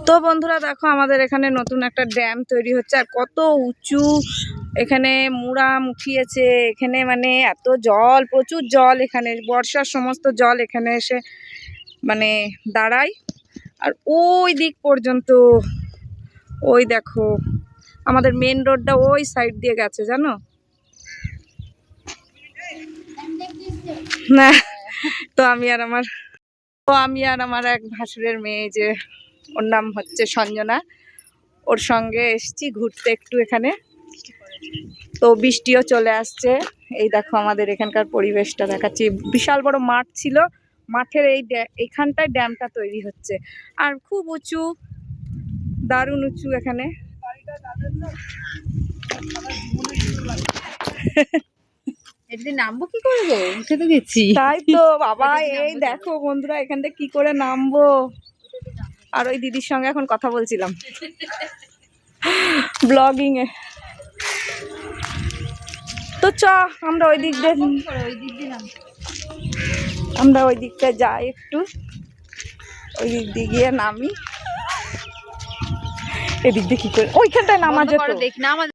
তো বন্ধুরা দেখো আমাদের এখানে নতুন একটা ড্যাম তৈরি হচ্ছে আর কত উঁচু এখানে মুরাম উঠিয়েছে। এখানে মানে এত জল, প্রচুর জল, এখানে বর্ষার সমস্ত জল এখানে এসে মানে দাঁড়ায়। আর ওই দিক পর্যন্ত ওই দেখো আমাদের মেন রোডটা ওই সাইড দিয়ে গেছে জানো না। তো আমি আর আমার এক ভাসুরের মেয়ে, যে ওর নাম হচ্ছে সঞ্জনা, ওর সঙ্গে এসছি ঘুরতে একটু এখানে। তো বৃষ্টিও চলে আসছে। এই দেখো আমাদের এখানকার পরিবেশটা দেখাচ্ছি। বিশাল বড় মাঠ ছিল, মাঠের এইখানটায় ড্যামটা তৈরি হচ্ছে। আর খুব উঁচু, দারুণ উঁচু এখানে। একদিন নামবো কি করে গো, উঠে তো গেছি। তাই তো বাবা, এই দেখো বন্ধুরা এখান থেকে কি করে নামবো। আর ওই দিদির সঙ্গে এখন কথা বলছিলাম ব্লগিং এ। তো চ আমরা ওই দিক দিয়ে ওই দিকটা যাই, একটু ওই দিক দিয়ে গিয়ে নামি। এদিক দিয়ে কি করে ওইখানটায় নামা যেত, দেখ না আমাদের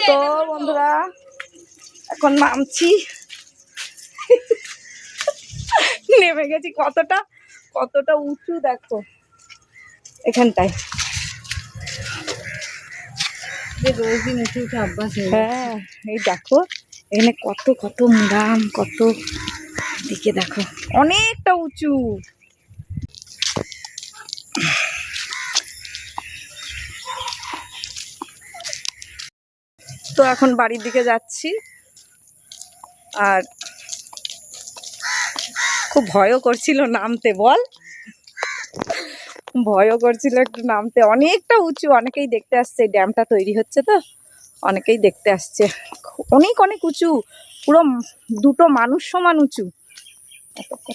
তো বন্ধুরা এখন নামছি, নেমে গেছি। কতটা উঁচু দেখো এখানটায়। রোজ দিন উঠে উঠে অভ্যাস হয়ে গেছে। হ্যাঁ এই দেখো এখানে কত মুরাম, কত দিকে দেখো অনেকটা উঁচু। তো এখন বাড়ির দিকে যাচ্ছি। আর খুব ভয়ও করছিল নামতে, বল ভয়ও করছিল একটু নামতে। অনেকটা উঁচু, অনেকেই দেখতে আসছে, ড্যামটা তৈরি হচ্ছে তো অনেকেই দেখতে আসছে। অনেক উঁচু, পুরো দুটো মানুষ সমান উঁচু।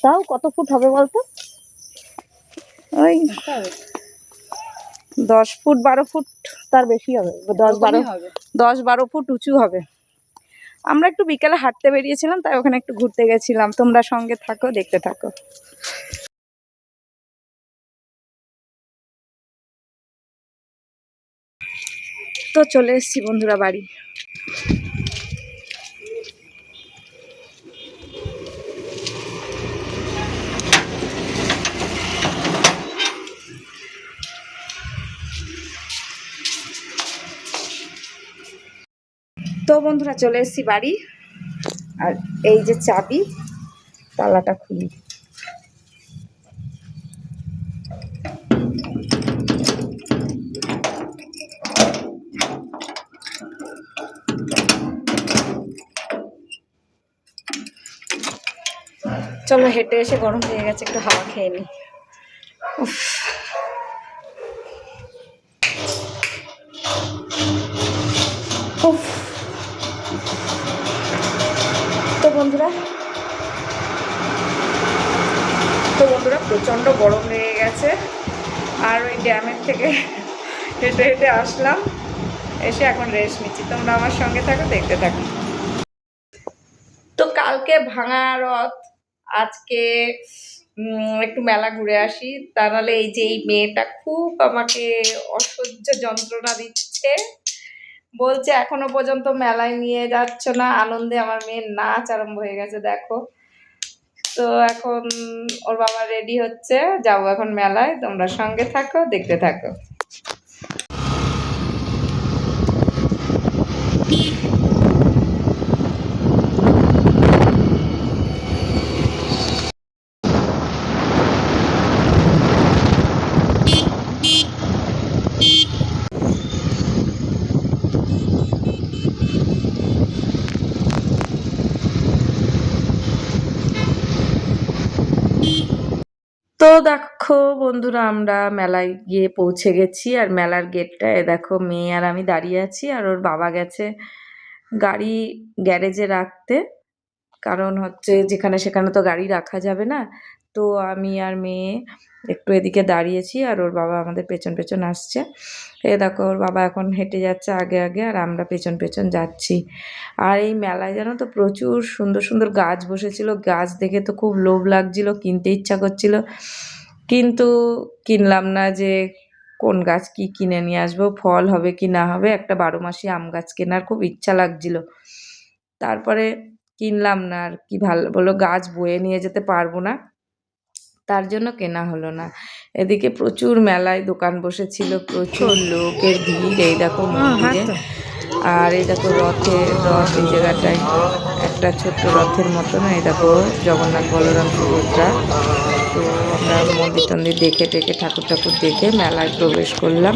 তাও কত ফুট হবে বলতো? ওই 10 ফুট 12 ফুট, তার বেশি হবে। 10-12 ফুট উঁচু হবে। আমরা একটু বিকেলে হাঁটতে বেরিয়েছিলাম, তাই ওখানে একটু ঘুরতে গেছিলাম। তোমরা সঙ্গে থাকো, দেখতে থাকো। তো চলে এসেছি বন্ধুরা বাড়ি। তো বন্ধুরা চলে এসেছি বাড়ি। আর এই যে চাবি, তালাটা খুলি। চলো হেঁটে এসে গরম হয়ে গেছে, একটু হাওয়া খেয়ে নিই। উফ। তো বন্ধুরা প্রচণ্ড গরম লেগে গেছে। আর ওই ড্যামের থেকে হেঁটে হেঁটে আসলাম, এসে এখন রেস্ট নিচ্ছি। তোমরা আমার সঙ্গে থাকো, দেখতে থাকো। তো কালকে ভাঙা রথ, আজকে একটু মেলা ঘুরে আসি। তা নাহলে এই যে এই মেয়েটা খুব আমাকে অসহ্য যন্ত্রণা দিচ্ছে, বলছে এখনো পর্যন্ত মেলায় নিয়ে যাচ্ছ না। আনন্দে আমার মেয়ের নাচ আরম্ভ হয়ে গেছে দেখো। তো এখন ওর বাবা রেডি হচ্ছে, যাবো এখন মেলায়। তোমরা সঙ্গে থাকো, দেখতে থাকো। তো দেখো বন্ধুরা আমরা মেলায় গিয়ে পৌঁছে গেছি। আর মেলার গেটটায় দেখো মেয়ে আর আমি দাঁড়িয়ে আছি। আর ওর বাবা গেছে গাড়ি গ্যারেজে রাখতে, কারণ হচ্ছে যেখানে সেখানে তো গাড়ি রাখা যাবে না। তো আমি আর মেয়ে একটু এদিকে দাঁড়িয়েছি, আর ওর বাবা আমাদের পেছন পেছন আসছে। এ দেখো ওর বাবা এখন হেঁটে যাচ্ছে আগে আগে, আর আমরা পেছন পেছন যাচ্ছি। আর এই মেলায় জানো তো প্রচুর সুন্দর সুন্দর গাছ বসেছিল, গাছ দেখে তো খুব লোভ লাগছিল, কিনতে ইচ্ছা করছিল, কিন্তু কিনলাম না। যে কোন গাছ কি কিনে নিয়ে আসবো, ফল হবে কি না হবে, একটা 12 মাসি আম গাছ কেনার খুব ইচ্ছা লাগছিল, তারপরে কিনলাম না। আর কি ভালো বলো, গাছ বয়ে নিয়ে যেতে পারবো না, তার জন্য কেনা হলো না। এদিকে প্রচুর মেলায় দোকান বসেছিল, প্রচুর লোকের ভিড়। এই দেখো মন্দিরে, আর এই দেখো রথ এই জায়গাটায় একটা ছোট্ট রথের মতন, এই দেখো জগন্নাথ বলরাম সুভদ্রা। তো আমরা মন্দির টন্দির দেখে টেকে ঠাকুর ঠাকুর দেখে মেলায় প্রবেশ করলাম।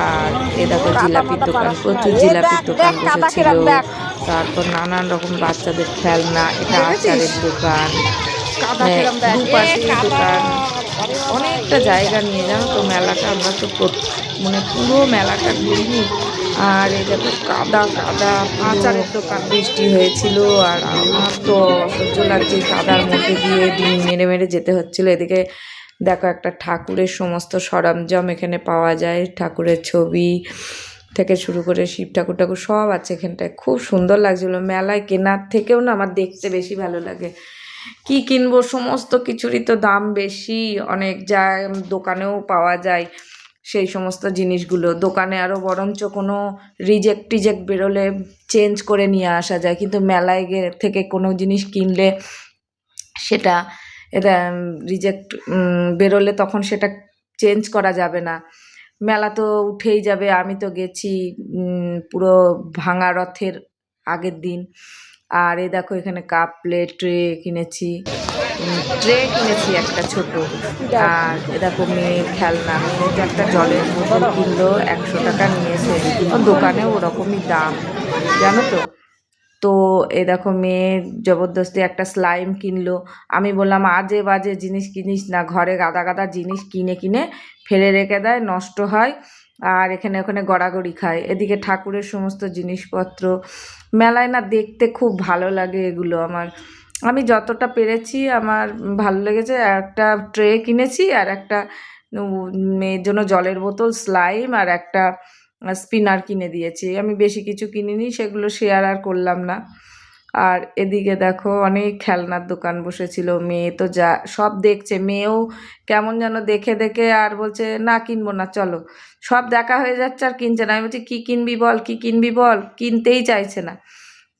আর এ দেখো জিলাপির দোকান, প্রচুর জিলাপির দোকান বসেছিল, তারপর নানান রকম বাচ্চাদের খেলনা, এটা আচারের দোকান, দুপাশেই দোকান, অনেকটা জায়গা নিয়ে জানো তো মেলাটা। আমরা তো মানে পুরো মেলাটা ঘুরিনি। আর এই দেখো কাদা কাদা, আচারের দোকান, বৃষ্টি হয়েছিল, আর আমার তো অসহ্য লাগছে কাদার মধ্যে দিয়ে ডিঙি মেরে মেরে যেতে হচ্ছিল। এদিকে দেখো একটা ঠাকুরের সমস্ত সরঞ্জাম এখানে পাওয়া যায়, ঠাকুরের ছবি থেকে শুরু করে শিব ঠাকুর ঠাকুর সব আছে এখানটায়, খুব সুন্দর লাগছিল। মেলায় কেনার থেকেও না আমার দেখতে বেশি ভালো লাগে। কি কিনবো, সমস্ত কিছুরই তো দাম বেশি, অনেক দোকানেও পাওয়া যায় সেই সমস্ত জিনিসগুলো। দোকানে আরও বরঞ্চ কোনো টিজেক্ট বেরোলে চেঞ্জ করে নিয়ে আসা যায়, কিন্তু মেলায় থেকে কোনো জিনিস কিনলে সেটা এটা রিজেক্ট বেরোলে তখন সেটা চেঞ্জ করা যাবে না, মেলা তো উঠেই যাবে। আমি তো গেছি পুরো ভাঙা রথের আগের দিন। আর এই দেখো এখানে কাপ প্লেট কিনেছি, ট্রে কিনেছি একটা ছোট। আর এ দেখো মেয়ের খেলনা, মেয়ে তো একটা জলের বোতল কিনলো, 100 টাকা নিয়েছে, দোকানেও ওরকমই দাম জানো তো। তো এই দেখো মেয়ে জবরদস্তি একটা স্লাইম কিনলো। আমি বললাম আজে বাজে জিনিস কিনিস না, ঘরে গাদা গাদা জিনিস কিনে কিনে ফেলে রেখে দেয়, নষ্ট হয়, আর এখানে ওখানে গড়াগড়ি খায়। এদিকে ঠাকুরের সমস্ত জিনিসপত্র মেলায় না দেখতে খুব ভালো লাগে এগুলো। আমি যতটা পেরেছি আমার ভালো লেগেছে। একটা ট্রে কিনেছি, আর একটা মেয়ের জন্য জলের বোতল, স্লাইম, আর একটা স্পিনার কিনে দিয়েছি। আমি বেশি কিছু কিনিনি, সেগুলো শেয়ার আর করলাম না। আর এদিকে দেখো অনেক খেলনার দোকান বসেছিল, মেয়ে তো যা সব দেখছে, মেয়েও কেমন যেন দেখে দেখে আর বলছে না কিনবো না, চলো। সব দেখা হয়ে যাচ্ছে আর কিনছে না। আমি বলছি কী কিনবি বল, কী কিনবি বল, কিনতেই চাইছে না।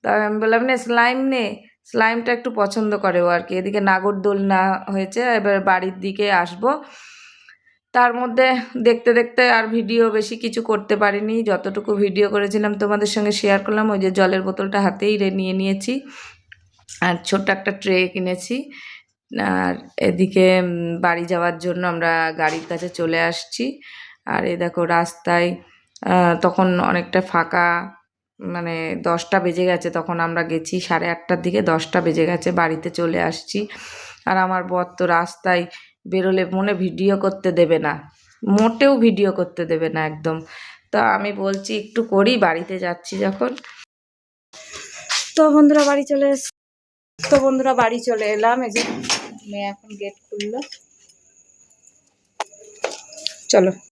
তা আমি বললাম নে স্লাইম নে, স্লাইমটা একটু পছন্দ করে ও আর কি। এদিকে নাগরদোলনা হয়েছে, এবার বাড়ির দিকে আসবো, তার মধ্যে দেখতে দেখতে আর ভিডিও বেশি কিছু করতে পারিনি। যতটুকু ভিডিও করেছিলাম তোমাদের সঙ্গে শেয়ার করলাম। ওই যে জলের বোতলটা হাতেই নিয়ে নিয়েছি, আর ছোট্ট একটা ট্রে কিনেছি। আর এদিকে বাড়ি যাওয়ার জন্য আমরা গাড়ির কাছে চলে আসছি। আর এই দেখো রাস্তায় তখন অনেকটা ফাঁকা, মানে 10টা বেজে গেছে, তখন আমরা গেছি 8:30টার দিকে, 10টা বেজে গেছে, বাড়িতে চলে আসছি। আর আমার বর তো রাস্তায় বেরোলে মনে ভিডিও করতে দেবে না, মোটেও ভিডিও করতে দেবে না একদম। তা আমি বলছি একটু করি, বাড়িতে যাচ্ছি যখন। তো বন্ধুরা বাড়ি চলে এলাম। এই যে মেয়ে এখন গেট খুললো, চলো।